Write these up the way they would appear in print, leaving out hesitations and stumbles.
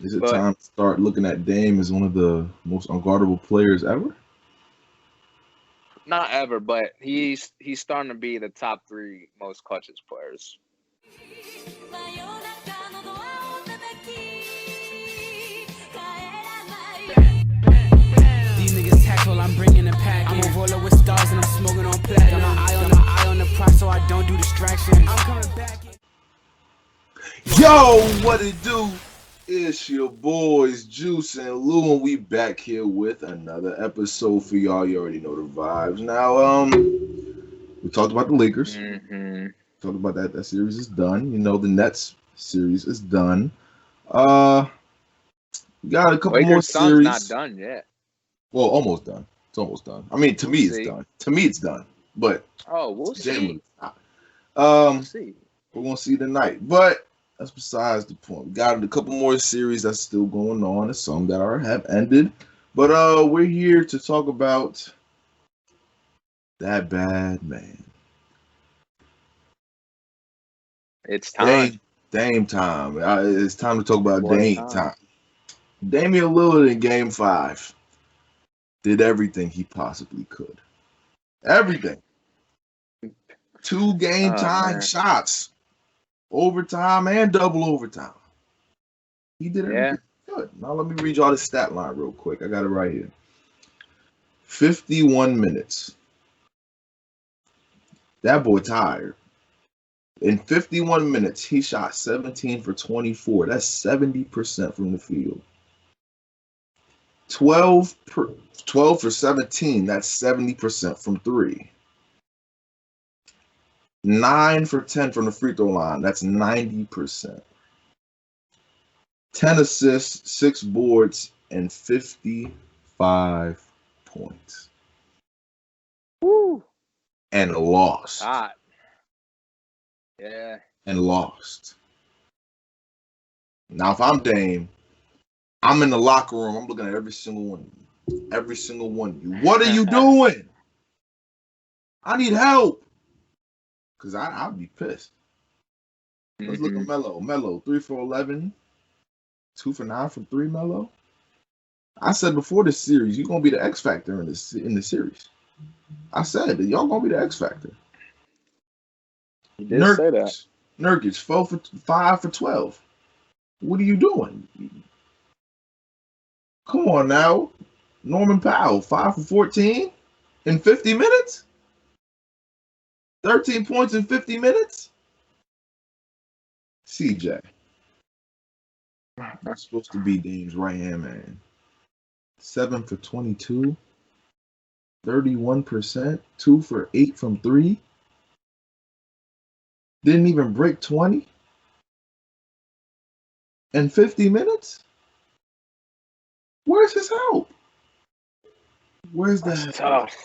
Is it time to start looking at Dame as one of the most unguardable players ever? Not ever, but he's starting to be the top 3 most clutchest players. These niggas tackle, I'm bringing a pack. I'm a roller with stars and I'm smoking on platinum. Got my eye on the prize so I don't do distractions. I'm coming back. Yo, what it do? It's your boys Juice and Lou, and we back here with another episode for y'all. You already know the vibes. Now, we talked about the Lakers. Talked about that. That series is done. You know, the Nets series is done. We got a couple more series. Not done yet. Well, almost done. It's almost done. I mean, to me, it's done. To me, it's done. But we'll see. We'll see. We're gonna see tonight, but that's besides the point. We got a couple more series that's still going on, and some that have ended. But we're here to talk about that bad man. It's time. Dame time. It's time to talk about Dame time. Damian Lillard in Game 5 did everything he possibly could. Everything. 2 game-time shots. Overtime and double overtime. He did everything good. Now let me read y'all the stat line real quick. I got it right here. 51 minutes. That boy tired. In 51 minutes, he shot 17 for 24. That's 70% from the field. 12 for 17. That's 70% from 3. 9 for 10 from the free throw line. That's 90%. 10 assists, 6 boards, and 55 points. Woo! And lost. God. Yeah. And lost. Now, if I'm Dame, I'm in the locker room. I'm looking at every single one of you. Every single one of you. What are you doing? I need help. Because I'd be pissed. Let's look at Melo. Melo, 3 for 11. 2 for 9 from 3, Melo. I said before this series, you're going to be the X factor in the series. I said that y'all going to be the X factor. You did say that. Nurkic, 5 for 12. What are you doing? Come on now. Norman Powell, 5 for 14 in 50 minutes? 13 points in 50 minutes? CJ. That's supposed to be Dame's right-hand man. 7 for 22. 31%. 2 for 8 from 3. Didn't even break 20. In 50 minutes? Where's his help? Where's that? Tough.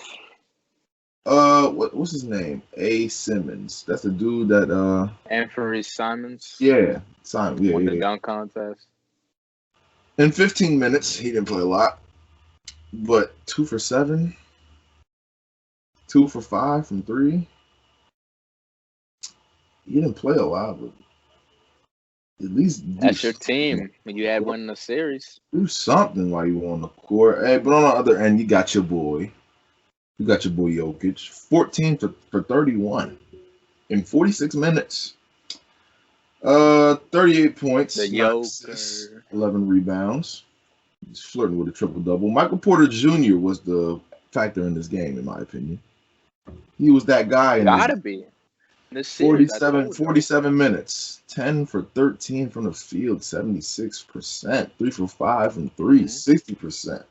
What's his name? A. Simmons. That's the dude that Anthony Simons. Yeah, Simon. Yeah, Won the dunk contest. In 15 minutes, he didn't play a lot, but 2 for 7, 2 for 5 from 3. He didn't play a lot, but at least that's your team. You had won the series. Do something while you on the court. Hey, but on the other end, you got your boy. You got your boy Jokic, 14 for 31 in 46 minutes. 38 points, 11 rebounds. He's flirting with a triple-double. Michael Porter Jr. was the factor in this game, in my opinion. He was that guy. Gotta be. This series, 47 minutes. 10 for 13 from the field, 76%. 3 for 5 from 3, 60%.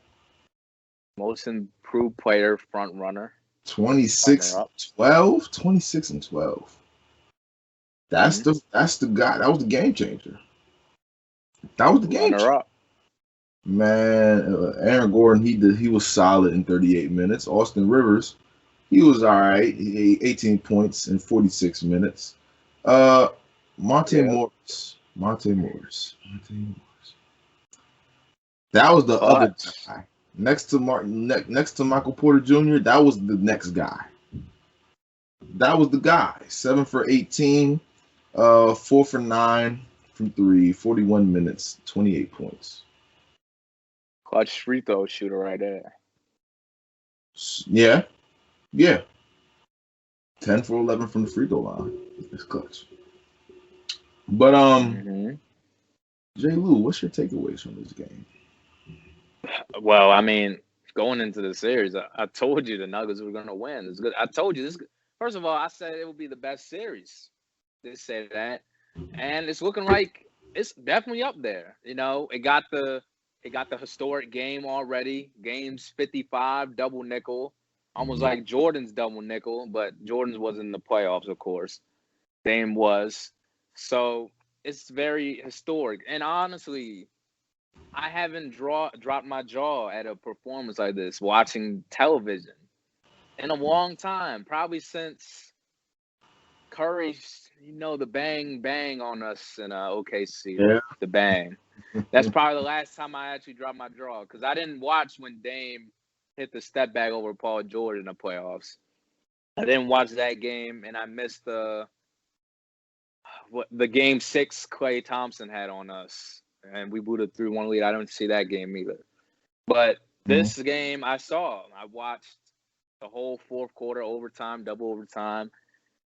Most improved player, front runner. 26-12. 26 and 12. That's the guy. That was the game changer. That was the game changer. Man, Aaron Gordon, he was solid in 38 minutes. Austin Rivers, he was all right. 18 points in 46 minutes. Monte Morris. That was the other guy. Next to Michael Porter Jr., that was the next guy. That was the guy. 7 for 18, 4 for 9 from 3, 41 minutes, 28 points. Clutch free throw shooter right there. Yeah. 10 for 11 from the free throw line. It's clutch. But J. Lou, what's your takeaways from this game? Well, I mean, going into the series, I told you the Nuggets were going to win. It's good. I told you this. First of all, I said it would be the best series. They said that, and it's looking like it's definitely up there. You know, it got the historic game already. Games 55, double nickel, almost like Jordan's double nickel, but Jordan's wasn't in the playoffs, of course. Dame was. So it's very historic. And honestly, I haven't dropped my jaw at a performance like this watching television in a long time, probably since Curry, the bang on us in OKC. Yeah. The bang. That's probably the last time I actually dropped my jaw because I didn't watch when Dame hit the step back over Paul George in the playoffs. I didn't watch that game, and I missed the game 6 Klay Thompson had on us, and we booted 3-1 lead. I don't see that game either. But this game I saw. I watched the whole fourth quarter, overtime, double overtime,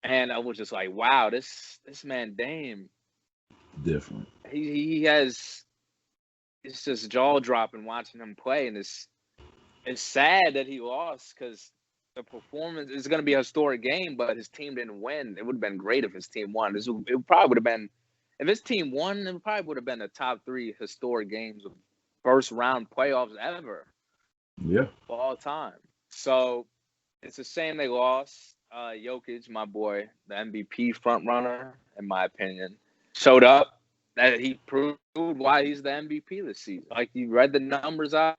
and I was just like, wow, this man Dame. Different. He has. It's just jaw dropping watching him play, and it's sad that he lost because the performance is going to be a historic game, but his team didn't win. It would have been great if his team won. It probably would have been if his team won. It probably would have been the top 3 historic games of first round playoffs ever. Yeah, of all time. So it's a shame they lost. Jokic, my boy, the MVP front runner, in my opinion, showed up. That he proved why he's the MVP this season. Like, you read the numbers out,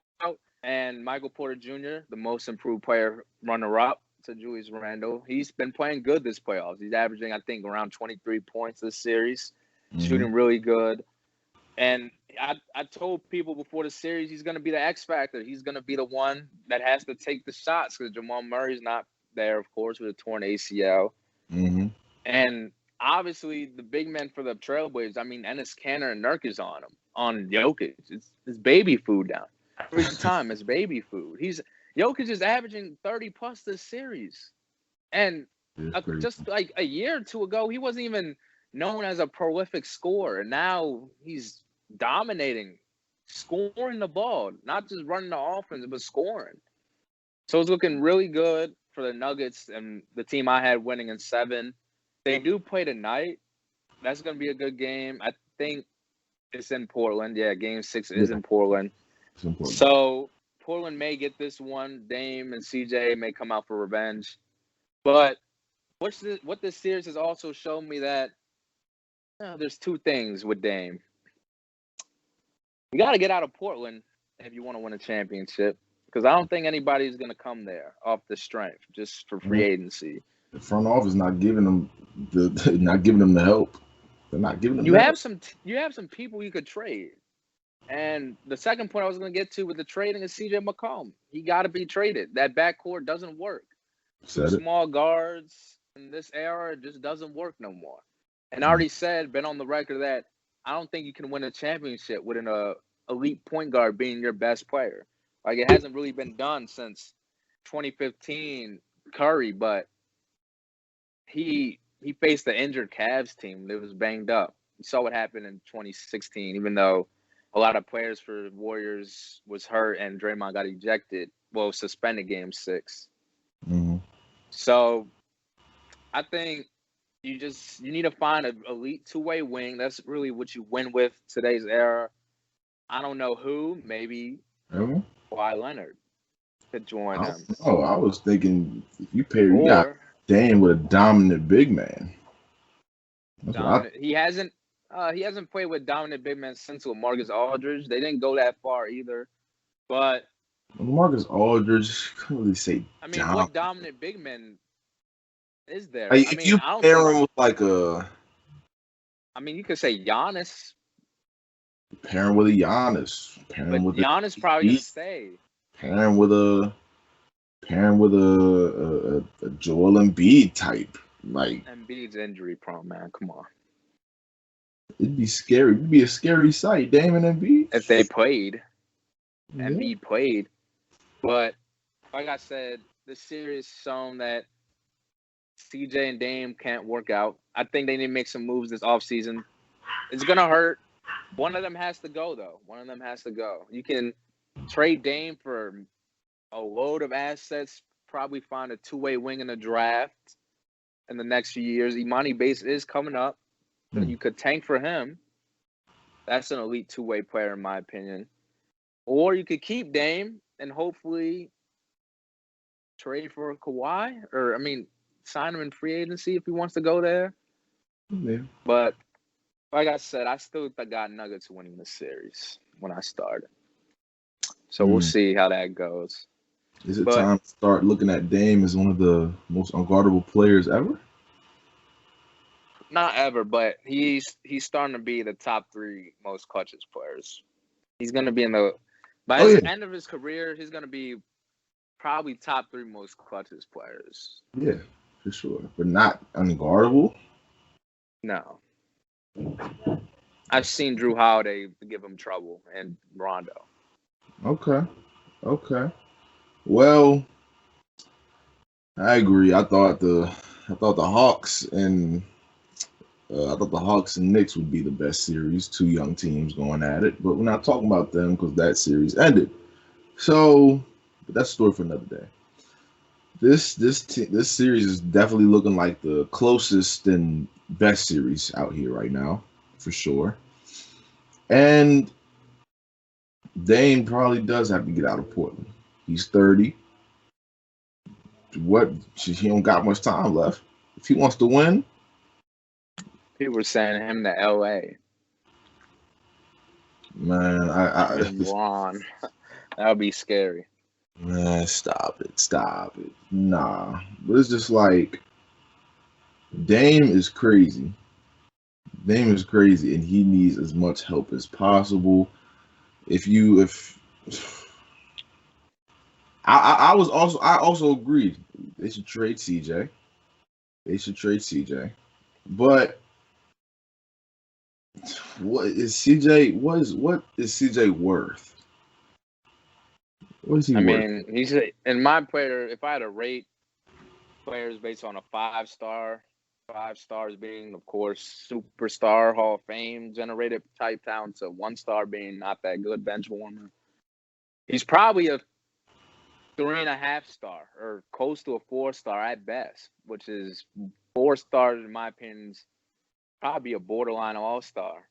and Michael Porter Jr., the most improved player, runner-up to Julius Randle. He's been playing good this playoffs. He's averaging, I think, around 23 points this series, shooting really good. And I told people before the series he's going to be the X factor. He's going to be the one that has to take the shots because Jamal Murray's not there, of course, with a torn ACL. And obviously, the big men for the Trailblazers, I mean, Enes Kanter and Nurkic on Jokic. It's baby food down. Every time it's baby food. Jokic is averaging 30-plus this series. And just like a year or two ago, he wasn't even known as a prolific scorer. And now he's dominating, scoring the ball, not just running the offense, but scoring. So it's looking really good for the Nuggets and the team I had winning in 7. They do play tonight. That's going to be a good game. I think it's in Portland. Yeah, game 6 is in Portland. So Portland may get this one. Dame and CJ may come out for revenge. But what this series has also shown me that there's 2 things with Dame. You got to get out of Portland if you want to win a championship, because I don't think anybody's going to come there off the strength just for free agency. The front office not giving them the help. They're not giving them. You have some people you could trade. And the second point I was going to get to with the trading is CJ McCollum. He got to be traded. That backcourt doesn't work. Small guards in this era just doesn't work no more. And I already been on the record that I don't think you can win a championship with an elite point guard being your best player. Like, it hasn't really been done since 2015 Curry, but he faced the injured Cavs team that was banged up. You saw what happened in 2016, even though a lot of players for Warriors was hurt and Draymond got ejected. Well, suspended game 6. So I think you need to find an elite 2-way wing. That's really what you win with today's era. I don't know who. Maybe Kawhi Leonard could join them. Oh, I was thinking if you got Dame with a dominant big man. He hasn't played with dominant big men since LaMarcus Aldridge. They didn't go that far either. But LaMarcus Aldridge, couldn't really say. I mean, what dominant big men is there? If you pair him with like a, I mean, you could say Giannis. Pairing with a Giannis. But Giannis probably gonna stay. Pairing with a Joel Embiid type. Like, Embiid's injury prone, man. Come on. It'd be scary. It'd be a scary sight. Dame and Embiid. if they played. Yeah. Embiid played. But like I said, the series shown that CJ and Dame can't work out. I think they need to make some moves this offseason. It's going to hurt. One of them has to go, though. One of them has to go. You can trade Dame for a load of assets, probably find a two-way wing in the draft in the next few years. Imani Bates is coming up. So you could tank for him. That's an elite two-way player, in my opinion. Or you could keep Dame and hopefully trade for Kawhi. Or, sign him in free agency if he wants to go there. Yeah. But like I said, I still got Nuggets winning the series when I started. So we'll see how that goes. Is it time to start looking at Dame as one of the most unguardable players ever? Not ever, but he's starting to be the top 3 most clutchest players. He's going to be by the end of his career, he's going to be probably top 3 most clutchest players. Yeah, for sure. But not unguardable? No. I've seen Drew Holiday give him trouble and Rondo. Okay. Well, I agree. I thought the Hawks and Knicks would be the best series. 2 young teams going at it, but we're not talking about them because that series ended. So, but that's a story for another day. This series is definitely looking like the closest and best series out here right now, for sure. And Dame probably does have to get out of Portland. He's 30. He don't got much time left. If he wants to win, people were sending him to LA. Man, Ron. That would be scary. Man, stop it. Nah. But it's just like Dame is crazy. And he needs as much help as possible. I also agreed they should trade CJ. But what is CJ worth? What is he worth? He's in my player. If I had to rate players based on a 5-star, 5 stars being, of course, superstar, Hall of Fame generated type talent, to 1-star being not that good, bench warmer. He's probably a 3.5-star or close to a 4-star at best, which is 4 stars in my opinion. Probably a borderline all-star,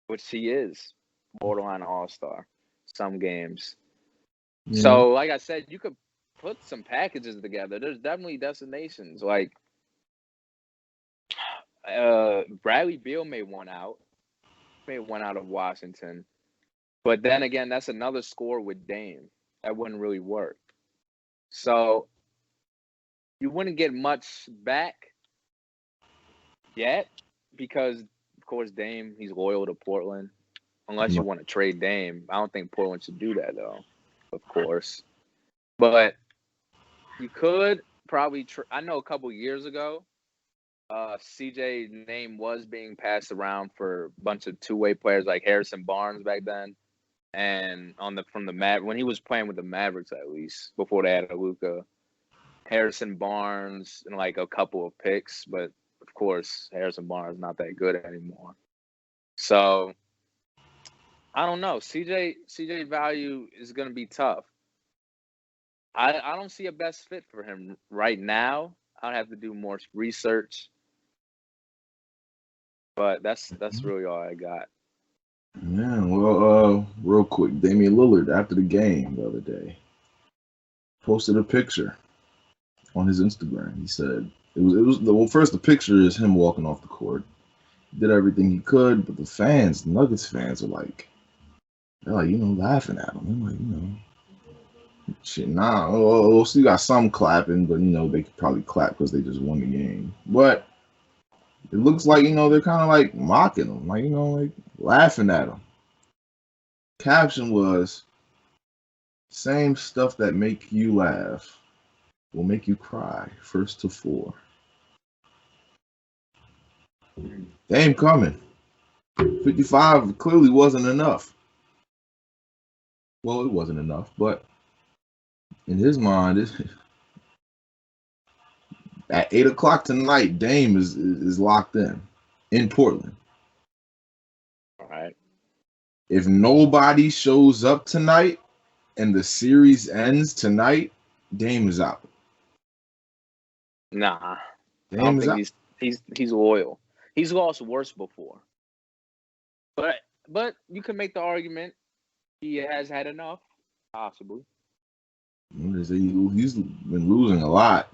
which he is, borderline all-star some games. Yeah. So, like I said, you could put some packages together. There's definitely destinations. Like, Bradley Beal may want out of Washington. But then again, that's another score with Dame. That wouldn't really work. So, you wouldn't get much back yet because, of course, Dame, he's loyal to Portland. Unless you want to trade Dame. I don't think Portland should do that, though, of course. But you could probably I know a couple years ago, CJ's name was being passed around for a bunch of two-way players like Harrison Barnes back then. And from the when he was playing with the Mavericks, at least, before they had Luka, Harrison Barnes and like a couple of picks. But, of course, Harrison Barnes is not that good anymore. So, I don't know. CJ value is going to be tough. I don't see a best fit for him right now. I'd have to do more research. But that's really all I got. Yeah, well, real quick, Damian Lillard after the game the other day posted a picture on his Instagram. He said first the picture is him walking off the court. He did everything he could, but the Nuggets fans are they're laughing at him. They're like, shit, nah. Well, so you got some clapping, but they could probably clap because they just won the game. But it looks like they're kind of mocking him, laughing at him. Caption was, "Same stuff that make you laugh will make you cry. First to 4." Dame coming. 55 clearly wasn't enough. Well, it wasn't enough, but in his mind, at 8 o'clock tonight, Dame is locked in Portland. All right. If nobody shows up tonight and the series ends tonight, Dame is out. Nah, Dame I don't is think out. he's loyal. He's lost worse before. But you can make the argument he has had enough, possibly. He's been losing a lot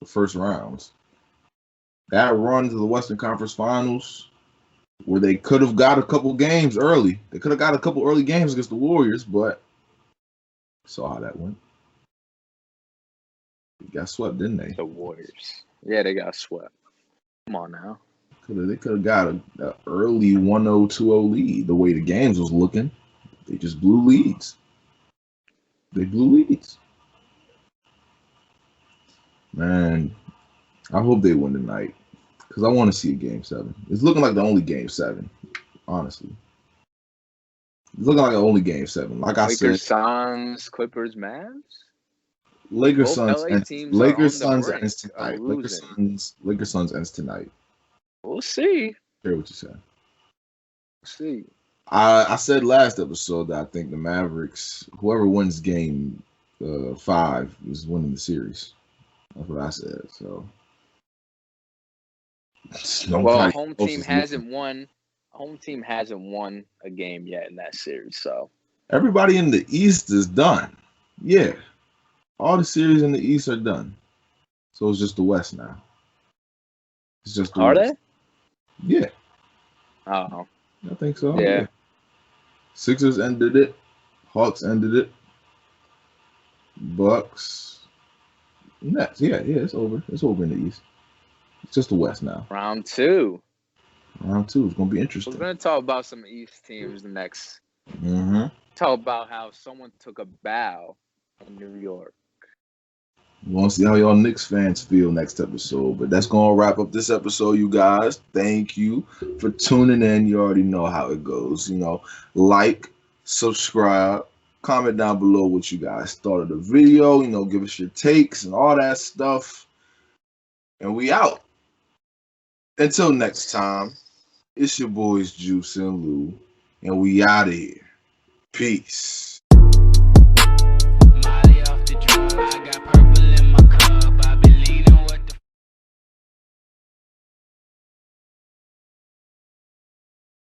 the first rounds. That run to the Western Conference Finals, where they could have got a couple games early. They could have got a couple early games against the Warriors, but saw how that went. They got swept, didn't they? The Warriors. Yeah, they got swept. Come on now. They could have got an early 1-0, 2-0 lead. The way the games was looking, they just blew leads. They blew leads. Man, I hope they win tonight because I want to see a Game 7. It's looking like the only Game 7, honestly. It's looking like the only Game 7. Like I said, Lakers, Suns, Clippers, Mavs. Lakers, Both Suns, LA and teams Lakers, are on the Suns brink ends of tonight. losing. Lakers, Suns ends tonight. We'll see. Hear what you said. We'll see. I said last episode that I think the Mavericks, whoever wins Game 5, is winning the series. That's what I said. So, well, home team hasn't won. Home team hasn't won a game yet in that series. So everybody in the East is done. Yeah, all the series in the East are done. So it's just the West now. It's just the West. They? Yeah. Oh. I think so. Yeah. Sixers ended it. Hawks ended it. Bucks. Nets. Yeah, it's over. It's over in the East. It's just the West now. Round 2. Round 2 is going to be interesting. We're going to talk about some East teams next. Mm-hmm. Talk about how someone took a bow in New York. We want to see how y'all Knicks fans feel next episode. But that's going to wrap up this episode, you guys. Thank you for tuning in. You already know how it goes. Like, subscribe, comment down below what you guys thought of the video. Give us your takes and all that stuff. And we out. Until next time, it's your boys Juice and Lou. And we out of here. Peace.